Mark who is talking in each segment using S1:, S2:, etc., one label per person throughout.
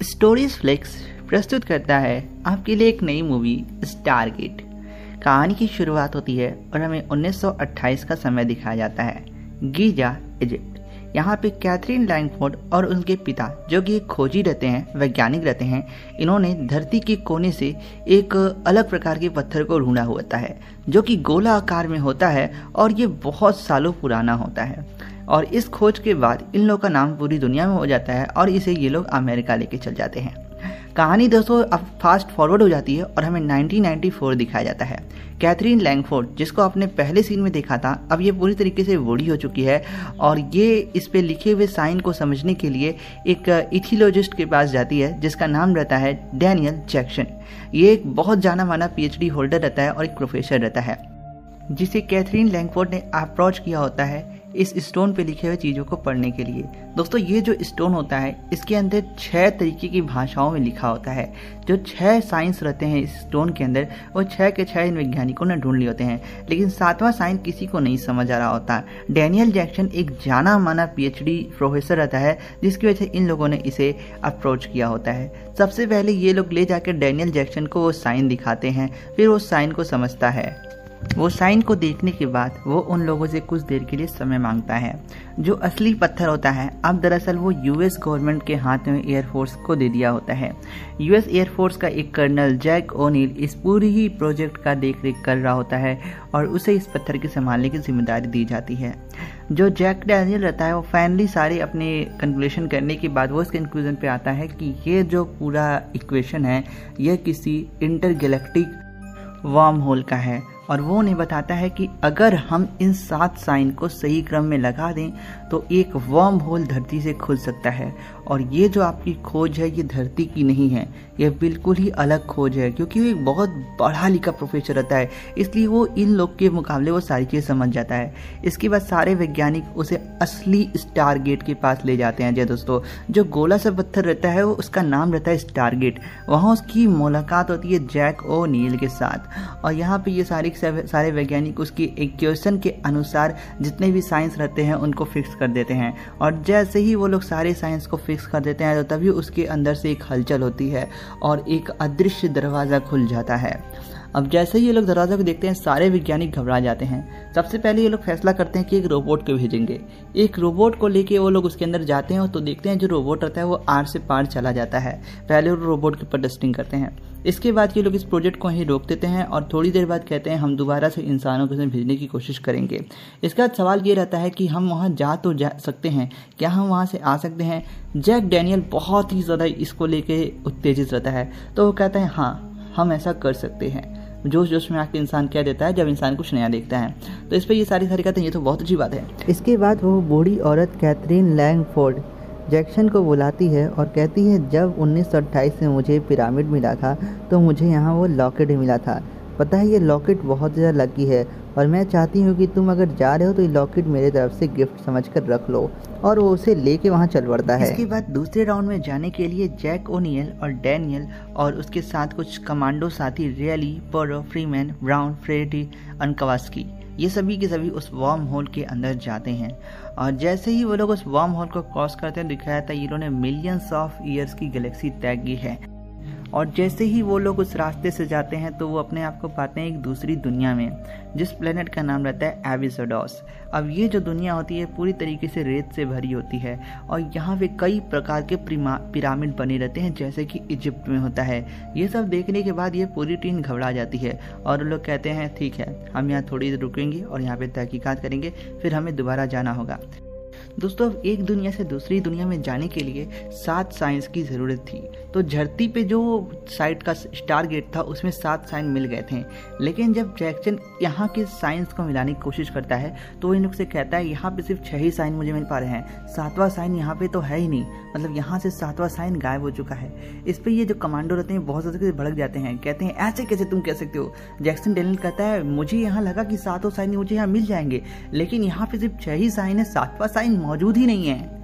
S1: Stories flix प्रस्तुत करता है आपके लिए एक नई मूवी स्टारगेट। कहानी की शुरुआत होती है और हमें 1928 का समय दिखाया जाता है, गीजा, इजिप्ट। यहाँ पे कैथरीन लैंगफोर्ड और उनके पिता, जो कि एक खोजी रहते हैं, वैज्ञानिक रहते हैं, इन्होंने धरती के कोने से एक अलग प्रकार के पत्थर को ढूंढा होता है जो कि गोला आकार में होता है और ये बहुत सालों पुराना होता है। और इस खोज के बाद इन लोगों का नाम पूरी दुनिया में हो जाता है और इसे ये लोग अमेरिका लेके चल जाते हैं। कहानी दोस्तों अब फास्ट फॉरवर्ड हो जाती है और हमें 1994 दिखाया जाता है। कैथरीन लैंगफोर्ड, जिसको आपने पहले सीन में देखा था, अब ये पूरी तरीके से बूढ़ी हो चुकी है और ये इस पे लिखे हुए साइन को समझने के लिए एक इथियोलॉजिस्ट के पास जाती है जिसका नाम रहता है डैनियल जैक्सन। ये एक बहुत जाना माना PhD होल्डर रहता है और एक प्रोफेसर रहता है जिसे कैथरीन लैंगफोर्ड ने अप्रोच किया होता है इस स्टोन पे लिखे हुए चीज़ों को पढ़ने के लिए। दोस्तों ये जो स्टोन होता है इसके अंदर 6 तरीके की भाषाओं में लिखा होता है। जो 6 साइंस रहते हैं इस स्टोन के अंदर, वो 6 के 6 इन वैज्ञानिकों ने ढूंढ लिए होते हैं, लेकिन 7वां साइन किसी को नहीं समझ आ रहा होता। डैनियल जैक्सन एक जाना माना PhD प्रोफेसर रहता है जिसकी वजह से इन लोगों ने इसे अप्रोच किया होता है। सबसे पहले ये लोग ले जाकर डैनियल जैक्सन को वो साइन दिखाते हैं, फिर वो साइन को समझता है। वो साइन को देखने के बाद वो उन लोगों से कुछ देर के लिए समय मांगता है। जो असली पत्थर होता है अब दरअसल वो US गवर्नमेंट के हाथ में एयरफोर्स को दे दिया होता है। US एयरफोर्स का एक कर्नल जैक ओनील इस पूरी ही प्रोजेक्ट का देखरेख कर रहा होता है और उसे इस पत्थर की संभालने की जिम्मेदारी दी जाती है। जो जैक डैनियल रहता है वो फाइनली सारे अपने कंक्लूजन करने के बाद वो इस कंक्लूजन पे आता है कि ये जो पूरा इक्वेशन है यह किसी इंटरगैलेक्टिक वार्म होल का है और वो उन्हें बताता है कि अगर हम इन 7 साइन को सही क्रम में लगा दें तो एक वर्म होल धरती से खुल सकता है। और ये जो आपकी खोज है ये धरती की नहीं है, यह बिल्कुल ही अलग खोज है, क्योंकि वो एक बहुत पढ़ा लिखा प्रोफेसर रहता है, इसलिए वो इन लोग के मुकाबले वो सारी चीज़ समझ जाता है। इसके बाद सारे वैज्ञानिक उसे असली स्टारगेट के पास ले जाते हैं। दोस्तों जो गोला सा पत्थर रहता है वो उसका नाम रहता है स्टारगेट। वहाँ उसकी मुलाकात होती है जैक ओनील के साथ और यहाँ पे ये सारे वैज्ञानिक उसकी इक्वेशन के अनुसार जितने भी साइंस रहते हैं उनको फिक्स कर देते हैं। और जैसे ही वो लोग सारे साइंस को फिक्स कर देते हैं तो तभी उसके अंदर से एक हलचल होती है और एक अदृश्य दरवाज़ा खुल जाता है। अब जैसे ही ये लोग दरवाज़ा को देखते हैं सारे वैज्ञानिक घबरा जाते हैं। सबसे पहले ये लोग फैसला करते हैं कि एक रोबोट को भेजेंगे। एक रोबोट को लेके वो लोग उसके अंदर जाते हैं और तो देखते हैं जो रोबोट रहता है वो आर से पार चला जाता है। पहले वो रोबोट के ऊपर टेस्टिंग करते हैं। इसके बाद ये लोग इस प्रोजेक्ट को ही रोक देते हैं और थोड़ी देर बाद कहते हैं हम दोबारा से इंसानों को भेजने की कोशिश करेंगे। इसके बाद सवाल ये रहता है कि हम वहाँ जा सकते हैं, क्या हम वहाँ से आ सकते हैं? जैक डैनियल बहुत ही ज़्यादा इसको लेके उत्तेजित रहता है, तो वो कहता है हाँ हम ऐसा कर सकते हैं। जोश जोश में आके इंसान कह देता है जब इंसान कुछ नया देखता है। तो इस पर ये सारी कहते हैं ये तो बहुत अच्छी बात है।
S2: इसके बाद वो बूढ़ी औरत कैथरीन लैंगफोर्ड जैक्सन को बुलाती है और कहती है जब 1928 में मुझे पिरामिड मिला था तो मुझे यहाँ वो लॉकेट मिला था। पता है ये लॉकेट बहुत ज़्यादा लकी है और मैं चाहती हूँ कि तुम अगर जा रहे हो तो ये लॉकेट मेरे तरफ से गिफ्ट समझकर रख लो। और वो उसे लेके वहाँ चल पड़ता है।
S1: इसके बाद दूसरे राउंड में जाने के लिए जैक ओनियल और डैनियल और उसके साथ कुछ कमांडो साथी रियली, पोरो, फ्रीमैन, ब्राउन, फ्रेडी, अनकवास्की, ये सभी के सभी उस वार्म होल के अंदर जाते हैं। और जैसे ही वो लोग उस वार्म होल को क्रॉस करते हैं दिखाया था ये लोगों ने मिलियंस ऑफ ईयर्स की गैलेक्सी तय की है। और जैसे ही वो लोग उस रास्ते से जाते हैं तो वो अपने आप को पाते हैं एक दूसरी दुनिया में, जिस प्लेनेट का नाम रहता है एबिसोडोस। अब ये जो दुनिया होती है पूरी तरीके से रेत से भरी होती है और यहाँ पे कई प्रकार के पिरामिड बने रहते हैं जैसे कि इजिप्ट में होता है। ये सब देखने के बाद ये पूरी टीम घबरा जाती है और लोग कहते हैं ठीक है हम यहाँ थोड़ी देर रुकेंगे और यहाँ पे तहकीकात करेंगे, फिर हमें दोबारा जाना होगा। दोस्तों एक दुनिया से दूसरी दुनिया में जाने के लिए 7 साइंस की ज़रूरत थी। तो धरती पे जो साइट का स्टारगेट था उसमें 7 साइन मिल गए थे, लेकिन जब जैक्सन यहाँ के साइंस को मिलाने की कोशिश करता है तो वो इन लोग से कहता है यहाँ पे सिर्फ 6 ही साइन मुझे मिल पा रहे हैं, 7वां साइन यहाँ पे तो है ही नहीं, मतलब यहाँ से 7वां साइन गायब हो चुका है। इस पर ये जो कमांडो रहते हैं बहुत ज़्यादा भड़क जाते हैं, कहते हैं ऐसे कैसे तुम कह सकते हो। जैक्सन डैनियल कहता है मुझे यहाँ लगा कि 7 साइन मुझे यहाँ मिल जाएंगे, लेकिन यहाँ पे सिर्फ 6 ही साइन है, 7वां साइन मौजूद ही नहीं है।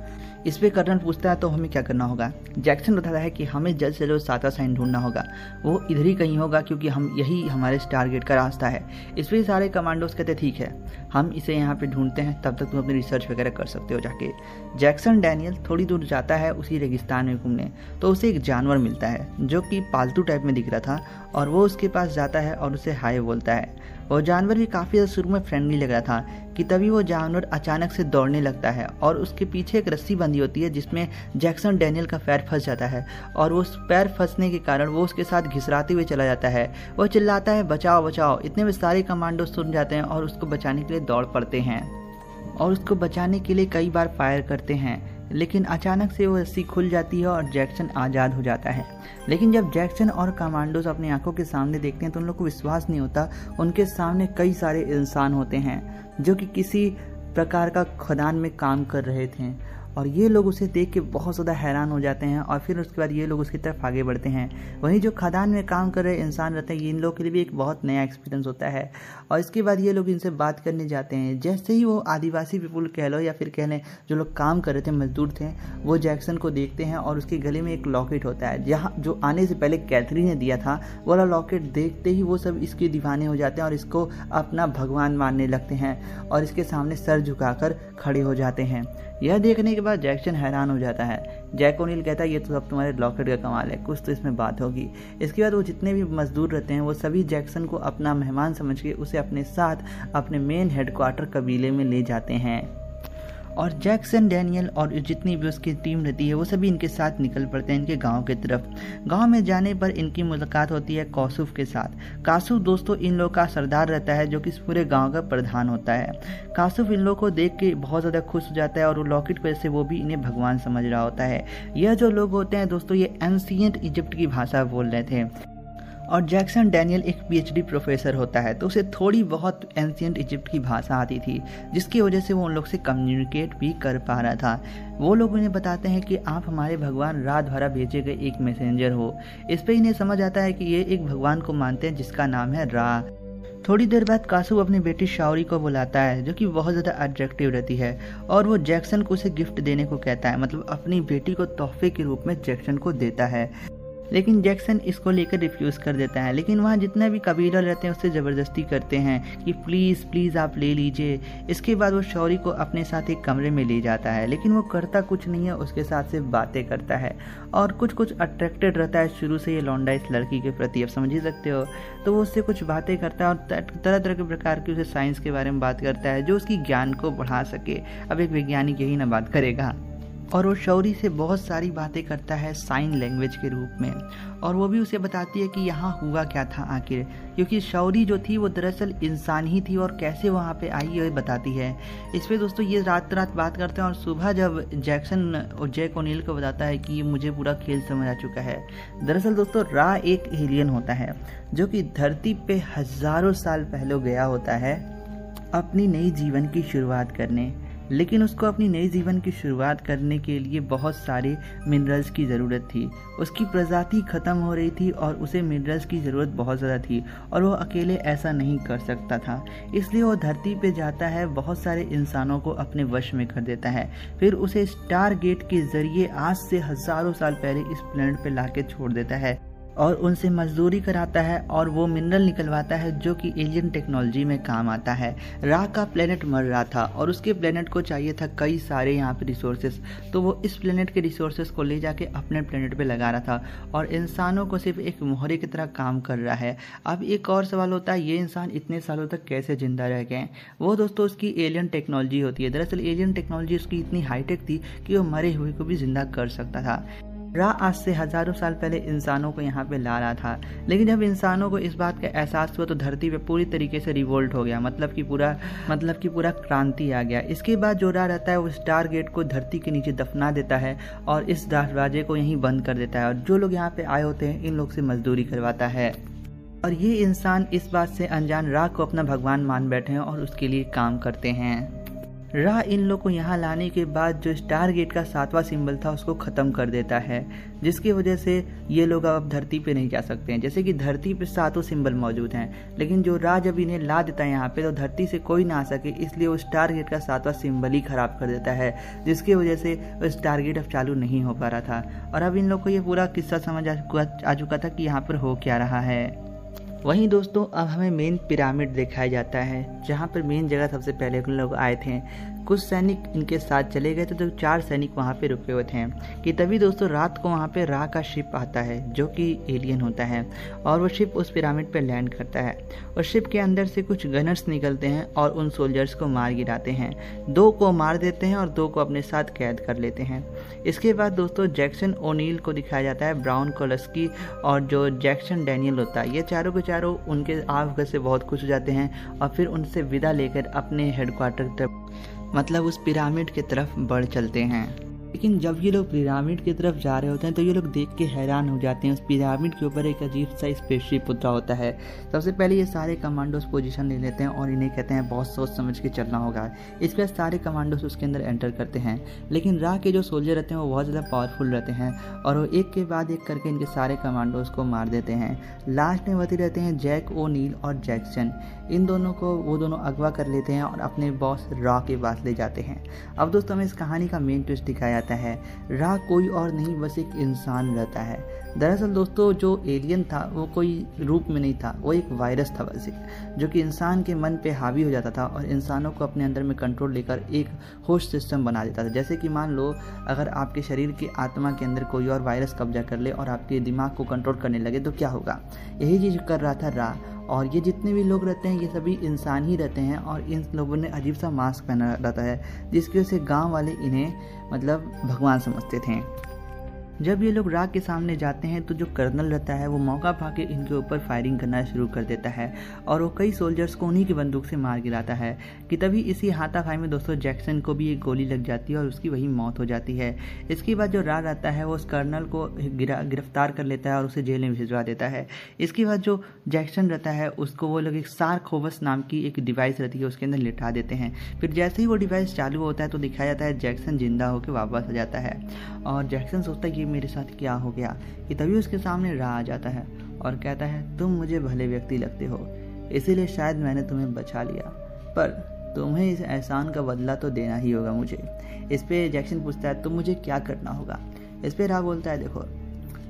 S1: इस पे कर्नल पूछता है तो हमें क्या करना होगा। जैक्सन बताता है कि हमें जल्द से जल्द 7वां साइन ढूंढना होगा, वो इधर ही कहीं होगा क्योंकि हम यही हमारे स्टारगेट का रास्ता है। इस पर सारे कमांडोज कहते हैं ठीक है हम इसे यहाँ पे ढूंढते हैं, तब तक तुम अपनी रिसर्च वगैरह कर सकते हो जाके। जैक्सन डैनियल थोड़ी दूर जाता है उसी रेगिस्तान में घूमने, तो उसे एक जानवर मिलता है जो कि पालतू टाइप में दिख रहा था, और वो उसके पास जाता है और उसे हाय बोलता है। वो जानवर भी काफ़ी ज़्यादा शुरू में फ्रेंडली लग रहा था कि तभी वो जानवर अचानक से दौड़ने लगता है और उसके पीछे एक रस्सी बंधी होती है जिसमें जैक्सन डैनियल का पैर फंस जाता है, और उस पैर फंसने के कारण वो उसके साथ घिसराते हुए चला जाता है। वो चिल्लाता है बचाओ बचाओ, इतने में सारे कमांडो सुन जाते हैं और उसको बचाने के लिए दौड़ पड़ते हैं और उसको बचाने के लिए कई बार फायर करते हैं, लेकिन अचानक से वो रस्सी खुल जाती है और जैक्सन आज़ाद हो जाता है। लेकिन जब जैक्सन और कमांडोज अपनी आंखों के सामने देखते हैं तो उन लोग को विश्वास नहीं होता, उनके सामने कई सारे इंसान होते हैं जो कि किसी प्रकार का खदान में काम कर रहे थे, और ये लोग उसे देख के बहुत ज़्यादा हैरान हो जाते हैं और फिर उसके बाद ये लोग उसकी तरफ आगे बढ़ते हैं। वहीं जो खदान में काम कर रहे इंसान रहते हैं, इन लोगों के लिए भी एक बहुत नया एक्सपीरियंस होता है, और इसके बाद ये लोग इनसे बात करने जाते हैं। जैसे ही वो आदिवासी पीपुल कह लो या फिर कह लें जो लोग काम कर रहे थे, मजदूर थे, वो जैक्सन को देखते हैं और उसके गले में एक लॉकेट होता है जहाँ जो आने से पहले कैथरीन ने दिया था। वो वाला लॉकेट देखते ही वो सब इसके दीवाने हो जाते हैं और इसको अपना भगवान मानने लगते हैं और इसके सामने सर झुकाकर खड़े हो जाते हैं। यह देखने के बाद जैक्सन हैरान हो जाता है। जैक ओनिल कहता है ये तो सब तुम्हारे लॉकेट का कमाल है, कुछ तो इसमें बात होगी। इसके बाद वो जितने भी मजदूर रहते हैं वो सभी जैक्सन को अपना मेहमान समझ के उसे अपने साथ अपने मेन हेडक्वार्टर कबीले में ले जाते हैं, और जैक्सन डैनियल और जितनी भी उसकी टीम रहती है वो सभी इनके साथ निकल पड़ते हैं इनके गांव की तरफ। गांव में जाने पर इनकी मुलाकात होती है कौसुफ के साथ। कासुफ दोस्तों इन लोगों का सरदार रहता है जो कि इस पूरे गांव का प्रधान होता है। कासुफ इन लोगों को देख के बहुत ज़्यादा खुश हो जाता है और वो लॉकेट की वजह से वो भी इन्हें भगवान समझ रहा होता है। यह जो लोग होते हैं दोस्तों ये एंशिएंट इजिप्ट की भाषा बोल रहे थे, और जैक्सन डैनियल एक पीएचडी प्रोफेसर होता है तो उसे थोड़ी बहुत एंशिएंट इजिप्ट की भाषा आती थी, जिसकी वजह से वो उन लोग से कम्युनिकेट भी कर पा रहा था। वो लोग उन्हें बताते हैं कि आप हमारे भगवान रा द्वारा भेजे गए एक मैसेंजर हो। इस पे इन्हें समझ आता है कि ये एक भगवान को मानते हैं जिसका नाम है रा। थोड़ी देर बाद कासू अपनी बेटी शाओरी को बुलाता है जो कि बहुत ज़्यादा अट्रैक्टिव रहती है, और वो जैक्सन को उसे गिफ्ट देने को कहता है, मतलब अपनी बेटी को तोहफे के रूप में जैक्सन को देता है। लेकिन जैक्सन इसको लेकर रिफ्यूज़ कर देता है, लेकिन वहाँ जितने भी कबीला रहते हैं उससे ज़बरदस्ती करते हैं कि प्लीज़ प्लीज़ आप ले लीजिए। इसके बाद वो शौरी को अपने साथ एक कमरे में ले जाता है, लेकिन वो करता कुछ नहीं है, उसके साथ सिर्फ बातें करता है और कुछ अट्रैक्टेड रहता है शुरू से ये लौंडा इस लड़की के प्रति, आप समझ ही सकते हो। तो वो उससे कुछ बातें करता है और तरह तरह के प्रकार की उसे साइंस के बारे में बात करता है जो उसकी ज्ञान को बढ़ा सके। अब एक वैज्ञानिक यही ना बात करेगा। और वो शौरी से बहुत सारी बातें करता है साइन लैंग्वेज के रूप में, और वो भी उसे बताती है कि यहाँ हुआ क्या था आखिर, क्योंकि शौरी जो थी वो दरअसल इंसान ही थी और कैसे वहाँ पे आई ये बताती है। इस पर दोस्तों ये रात बात करते हैं, और सुबह जब जैक्सन और जैक ओनिल को बताता है कि मुझे पूरा खेल समझ आ चुका है। दरअसल दोस्तों रा एक एलियन होता है जो कि धरती पे हज़ारों साल पहले गया होता है अपनी नई जीवन की शुरुआत करने, लेकिन उसको अपनी नई जीवन की शुरुआत करने के लिए बहुत सारे मिनरल्स की ज़रूरत थी। उसकी प्रजाति ख़त्म हो रही थी और उसे मिनरल्स की ज़रूरत बहुत ज़्यादा थी और वो अकेले ऐसा नहीं कर सकता था। इसलिए वो धरती पे जाता है, बहुत सारे इंसानों को अपने वश में कर देता है, फिर उसे स्टार गेट के ज़रिए आज से हज़ारों साल पहले इस प्लेनेट पे लाके छोड़ देता है और उनसे मजदूरी कराता है और वो मिनरल निकलवाता है जो कि एलियन टेक्नोलॉजी में काम आता है। रा का प्लेनेट मर रहा था और उसके प्लेनेट को चाहिए था कई सारे यहाँ पे रिसोर्सेस, तो वो इस प्लेनेट के रिसोर्सेस को ले जाके अपने प्लेनेट पे लगा रहा था और इंसानों को सिर्फ एक मोहरे की तरह काम कर रहा है। अब एक और सवाल होता है, ये इंसान इतने सालों तक कैसे जिंदा रह गए? वो दोस्तों उसकी एलियन टेक्नोलॉजी होती है। दरअसल एलियन टेक्नोलॉजी उसकी इतनी हाईटेक थी कि वो मरे हुए को भी जिंदा कर सकता था। रा आज से हज़ारों साल पहले इंसानों को यहाँ पे ला रहा था, लेकिन जब इंसानों को इस बात का एहसास हुआ तो धरती पे पूरी तरीके से रिवोल्ट हो गया, मतलब कि पूरा क्रांति आ गया। इसके बाद जो रा रहता है वो स्टार गेट को धरती के नीचे दफना देता है और इस दरवाजे को यहीं बंद कर देता है और जो लोग यहाँ पे आए होते हैं इन लोग से मजदूरी करवाता है। और ये इंसान इस बात से अनजान रा को अपना भगवान मान बैठे हैं और उसके लिए काम करते हैं। रा इन लोग को यहाँ लाने के बाद जो स्टारगेट का 7वां सिंबल था उसको ख़त्म कर देता है, जिसकी वजह से ये लोग अब धरती पे नहीं जा सकते हैं। जैसे कि धरती पे 7 सिंबल मौजूद हैं, लेकिन जो रा जब इन्हें ला देता है यहाँ पे तो धरती से कोई ना आ सके, इसलिए वो स्टारगेट का 7वां सिंबल ही ख़राब कर देता है, जिसकी वजह से वो स्टारगेट अब चालू नहीं हो पा रहा था। और अब इन लोग को ये पूरा किस्सा समझ आ चुका था कि यहाँ पर हो क्या रहा है। वहीं दोस्तों अब हमें मेन पिरामिड दिखाया जाता है, जहाँ पर मेन जगह सबसे पहले लोग आए थे। कुछ सैनिक इनके साथ चले गए थे तो 4 सैनिक वहाँ पे रुके हुए थे कि तभी दोस्तों रात को वहाँ पे रा का शिप आता है जो कि एलियन होता है, और वो शिप उस पिरामिड पे लैंड करता है और शिप के अंदर से कुछ गनर्स निकलते हैं और उन सोल्जर्स को मार गिराते हैं। 2 को मार देते हैं और 2 को अपने साथ कैद कर लेते हैं। इसके बाद दोस्तों जैक्सन ओनील को दिखाया जाता है, ब्राउन कोलस्की और जो जैक्सन डैनियल होता है, ये चारों के चारों उनके आग से बहुत खुश हो जाते हैं और फिर उनसे विदा लेकर अपने हेडक्वार्टर तक मतलब उस पिरामिड की तरफ बढ़ चलते हैं। लेकिन जब ये लोग पिरामिड की तरफ जा रहे होते हैं तो ये लोग देख के हैरान हो जाते हैं। उस पिरामिड के ऊपर एक अजीब सा स्पेसशिप उतरा होता है। सबसे पहले ये सारे कमांडोज पोजीशन ले लेते हैं और इन्हें कहते हैं बहुत सोच समझ के चलना होगा। इस पर सारे कमांडोज उसके अंदर एंटर करते हैं, लेकिन रा के जो सोल्जर रहते हैं वो बहुत ज़्यादा पावरफुल रहते हैं और वो एक के बाद एक करके इनके सारे कमांडोज को मार देते हैं। लास्ट में बचे रहते हैं जैक ओनील और जैक्सन। इन दोनों को वो दोनों अगवा कर लेते हैं और अपने बॉस रा के पास ले जाते हैं। अब दोस्तों हमें इस कहानी का मेन ट्विस्ट दिखाया जाता है। रा कोई और नहीं बस एक इंसान रहता है। दरअसल दोस्तों जो एलियन था वो कोई रूप में नहीं था, वो एक वायरस था बस, जो कि इंसान के मन पे हावी हो जाता था और इंसानों को अपने अंदर में कंट्रोल लेकर एक होस्ट सिस्टम बना देता था। जैसे कि मान लो अगर आपके शरीर की आत्मा के अंदर कोई और वायरस कब्जा कर ले और आपके दिमाग को कंट्रोल करने लगे तो क्या होगा। यही चीज़ कर रहा था रा। और ये जितने भी लोग रहते हैं ये सभी इंसान ही रहते हैं और इन लोगों ने अजीब सा मास्क पहना रहता है, जिसकी वजह से गाँव वाले इन्हें मतलब भगवान समझते थे। जब ये लोग रा के सामने जाते हैं तो जो कर्नल रहता है वो मौका पाके इनके ऊपर फायरिंग करना शुरू कर देता है और वो कई सोल्जर्स को उन्हीं की बंदूक से मार गिराता है कि तभी इसी हाथापाई में दोस्तों जैक्सन को भी एक गोली लग जाती है और उसकी वही मौत हो जाती है। इसके बाद जो रा रहता है वो उस कर्नल को गिरफ्तार कर लेता है और उसे जेल में भिजवा देता है। इसके बाद जो जैक्सन रहता है उसको वो लोग एक सार्कोवस नाम की एक डिवाइस रहती है उसके अंदर लिटा देते हैं। फिर जैसे ही वो डिवाइस चालू होता है तो दिखाया जाता है जैक्सन जिंदा होकर वापस आ जाता है और जैक्सन सोचता है कि मेरे साथ क्या हो गया कि तभी उसके सामने रा आ जाता है और कहता है तुम मुझे भले व्यक्ति लगते हो, इसीलिए शायद मैंने तुम्हें बचा लिया, पर तुम्हें इस एहसान का बदला तो देना ही होगा मुझे। इस पे जैक्सन पूछता है तो मुझे क्या करना होगा। इस पे रा बोलता है देखो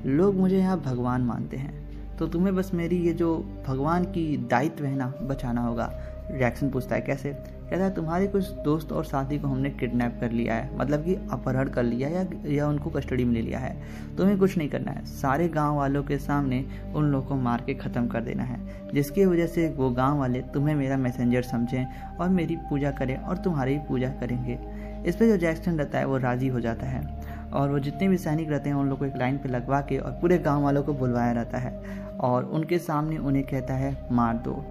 S1: लोग मुझे यहाँ भगवान मानते हैं तो तुम्हें बस मेरी ये जो भगवान की दायित्व है ना बचाना होगा। जैक्सन पूछता है कैसे। कहता है तुम्हारे कुछ दोस्त और साथी को हमने किडनैप कर लिया है, मतलब कि अपहरण कर लिया या उनको कस्टडी में ले लिया है। तुम्हें कुछ नहीं करना है, सारे गांव वालों के सामने उन लोगों को मार के ख़त्म कर देना है, जिसकी वजह से वो गांव वाले तुम्हें मेरा मैसेंजर समझें और मेरी पूजा करें और तुम्हारी पूजा करेंगे। इस पर जो जैक्सन रहता है वो राज़ी हो जाता है और वो जितने भी सैनिक रहते हैं उन लोग को एक लाइन पे लगवा के और पूरे गांव वालों को बुलवाया रहता है और उनके सामने उन्हें कहता है मार दो।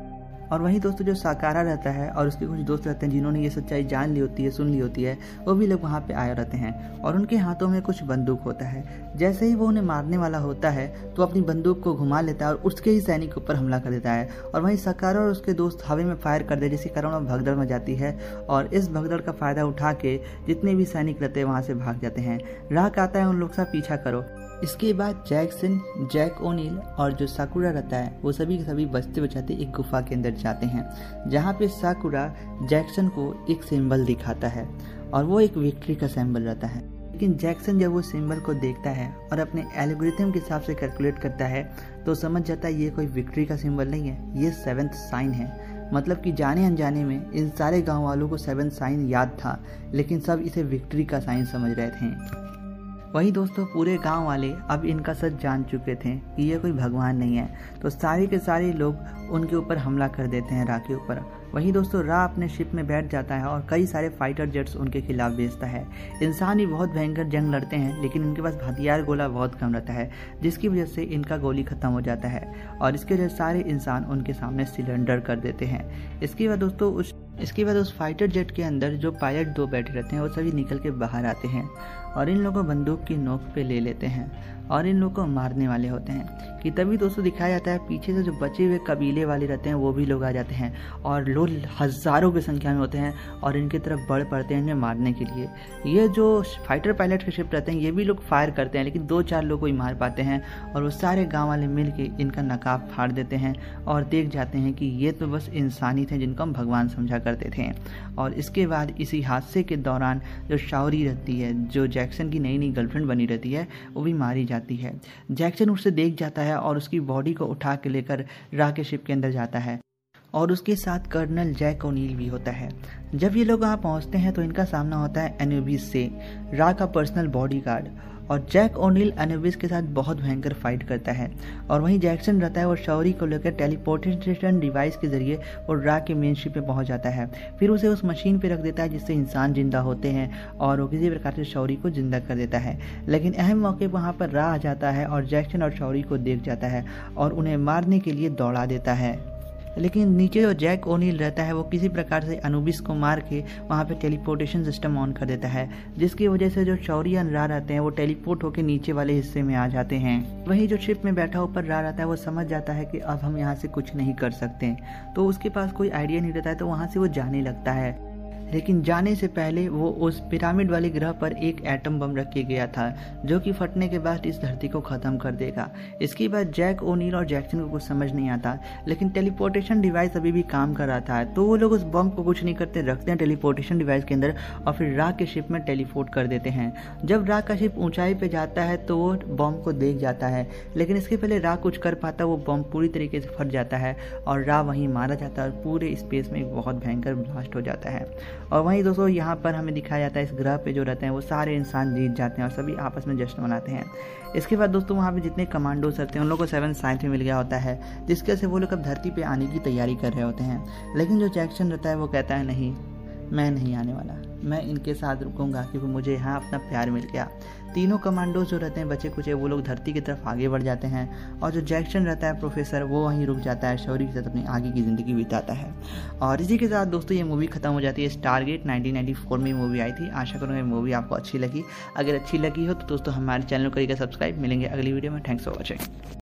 S1: और वहीं दोस्तों जो साकारा रहता है और उसके कुछ दोस्त रहते हैं जिन्होंने ये सच्चाई जान ली होती है, सुन ली होती है, वो भी लोग वहाँ पे आए रहते हैं और उनके हाथों में कुछ बंदूक होता है। जैसे ही वो उन्हें मारने वाला होता है तो अपनी बंदूक को घुमा लेता है और उसके ही सैनिक के ऊपर हमला कर देता है और वहीं साकारा और उसके दोस्त हवा में फायर कर दे, जिसके कारण भगदड़ में जाती है और इस भगदड़ का फ़ायदा उठा के जितने भी सैनिक रहते हैं वहाँ से भाग जाते हैं। राह आता है उन लोग से पीछा करो। इसके बाद जैक्सन, जैक ओनील और जो साकुरा रहता है वो सभी के सभी बचते बचाते एक गुफा के अंदर जाते हैं, जहाँ पे साकुरा जैक्सन को एक सिंबल दिखाता है और वो एक विक्ट्री का सिंबल रहता है। लेकिन जैक्सन जब वो सिंबल को देखता है और अपने एल्गोरिथम के हिसाब से कैलकुलेट करता है तो समझ जाता है ये कोई विक्ट्री का सिंबल नहीं है, ये 7th साइन है। मतलब कि जाने अनजाने में इन सारे गाँव वालों को 7 साइन याद था, लेकिन सब इसे विक्ट्री का साइन समझ रहे थे। वही दोस्तों पूरे गांव वाले अब इनका सच जान चुके थे कि ये कोई भगवान नहीं है, तो सारे के सारे लोग उनके ऊपर हमला कर देते हैं रा के ऊपर। वहीं दोस्तों रा अपने शिप में बैठ जाता है और कई सारे फाइटर जेट्स उनके खिलाफ भेजता है। इंसान ही बहुत भयंकर जंग लड़ते हैं लेकिन उनके पास हथियार गोला बहुत कम रहता है, जिसकी वजह से इनका गोली खत्म हो जाता है और इसके वजह से सारे इंसान उनके सामने सिलेंडर कर देते हैं। इसके बाद उस फाइटर जेट के अंदर जो पायलट 2 बैठे रहते हैं वो सभी निकल के बाहर आते हैं और इन लोगों को बंदूक की नोक पे ले लेते हैं और इन लोगों को मारने वाले होते हैं कि तभी दोस्तों दिखाया जाता है पीछे से जो बचे हुए कबीले वाले रहते हैं वो भी लोग आ जाते हैं और लोग हज़ारों की संख्या में होते हैं और इनकी तरफ बढ़ पड़ते हैं इन्हें मारने के लिए। ये जो फाइटर पायलट के शिप रहते हैं ये भी लोग फायर करते हैं लेकिन 2-4 लोग को ही मार पाते हैं और वो सारे गाँव वाले मिल के इनका नकाब फाड़ देते हैं और देख जाते हैं कि ये तो बस इंसान ही थे जिनको हम भगवान समझा करते थे। और इसके बाद इसी हादसे के दौरान जो शाओरी रहती है, जो जैक्सन की नई गर्लफ्रेंड बनी रहती है, वो भी मारी जाती है। जैक्सन उससे देख जाता है और उसकी बॉडी को उठा के लेकर रा के शिप के अंदर जाता है और उसके साथ कर्नल जैक ओनील भी होता है। जब ये लोग वहाँ पहुँचते हैं तो इनका सामना होता है एनुबिस से, रा का पर्सनल बॉडीगार्ड। और जैक ओनील एनुबिस के साथ बहुत भयंकर फाइट करता है और वहीं जैक्सन रहता है वो शाओरी को लेकर टेलीपोर्टेशन डिवाइस के जरिए वो रा के मेन शिप पे पहुंच जाता है। फिर उसे उस मशीन पे रख देता है जिससे इंसान जिंदा होते हैं और वो किसी प्रकार से शाओरी को जिंदा कर देता है। लेकिन अहम मौके पर वहाँ पर रा आ जाता है और जैक्सन और शाओरी को देख जाता है और उन्हें मारने के लिए दौड़ा देता है। लेकिन नीचे जो जैक ओनील रहता है वो किसी प्रकार से अनुबिस को मार के वहाँ पे टेलीपोर्टेशन सिस्टम ऑन कर देता है जिसकी वजह से जो शाओरी और रा रहते हैं वो टेलीपोर्ट होकर नीचे वाले हिस्से में आ जाते हैं। वहीं जो शिप में बैठा ऊपर रा रहता है वो समझ जाता है कि अब हम यहाँ से कुछ नहीं कर सकते, तो उसके पास कोई आइडिया नहीं रहता है तो वहाँ से वो जाने लगता है। लेकिन जाने से पहले वो उस पिरामिड वाले ग्रह पर एक एटम बम रख के गया था जो कि फटने के बाद इस धरती को ख़त्म कर देगा। इसके बाद जैक ओनील और जैक्सन को कुछ समझ नहीं आता लेकिन टेलीपोर्टेशन डिवाइस अभी भी काम कर रहा था तो वो लोग उस बम को कुछ नहीं करते, रखते हैं टेलीपोर्टेशन डिवाइस के अंदर और फिर रा के शिप में टेलीपोर्ट कर देते हैं। जब रा का शिप ऊंचाई पे जाता है तो वो बम को देख जाता है लेकिन इसके पहले रा कुछ कर पाता, वो बम पूरी तरीके से फट जाता है और रा वहीं मारा जाता है और पूरे स्पेस में एक बहुत भयंकर ब्लास्ट हो जाता है। और वहीं दोस्तों यहाँ पर हमें दिखाया जाता है इस ग्रह पे जो रहते हैं वो सारे इंसान जीत जाते हैं और सभी आपस में जश्न मनाते हैं। इसके बाद दोस्तों वहाँ पे जितने कमांडोज रहते हैं उन लोगों को 7 साइंस में मिल गया होता है जिसके से वो लोग अब धरती पे आने की तैयारी कर रहे होते हैं। लेकिन जो जैक्सन रहता है वो कहता है नहीं, मैं नहीं आने वाला, मैं इनके साथ रुकूंगा क्योंकि मुझे यहाँ अपना प्यार मिल गया। तीनों कमांडोज जो रहते हैं बचे कुचे वो लोग धरती की तरफ आगे बढ़ जाते हैं और जो जैक्सन रहता है प्रोफेसर वो वहीं रुक जाता है, शाओरी के साथ अपनी आगे की ज़िंदगी बिताता है। और इसी के साथ दोस्तों ये मूवी खत्म हो जाती है। स्टारगेट 1994 में मूवी आई थी। आशा करूँगा ये मूवी आपको अच्छी लगी। अगर अच्छी लगी हो तो दोस्तों हमारे चैनल को करिएगा सब्सक्राइब। मिलेंगे अगली वीडियो में। Thanks for watching.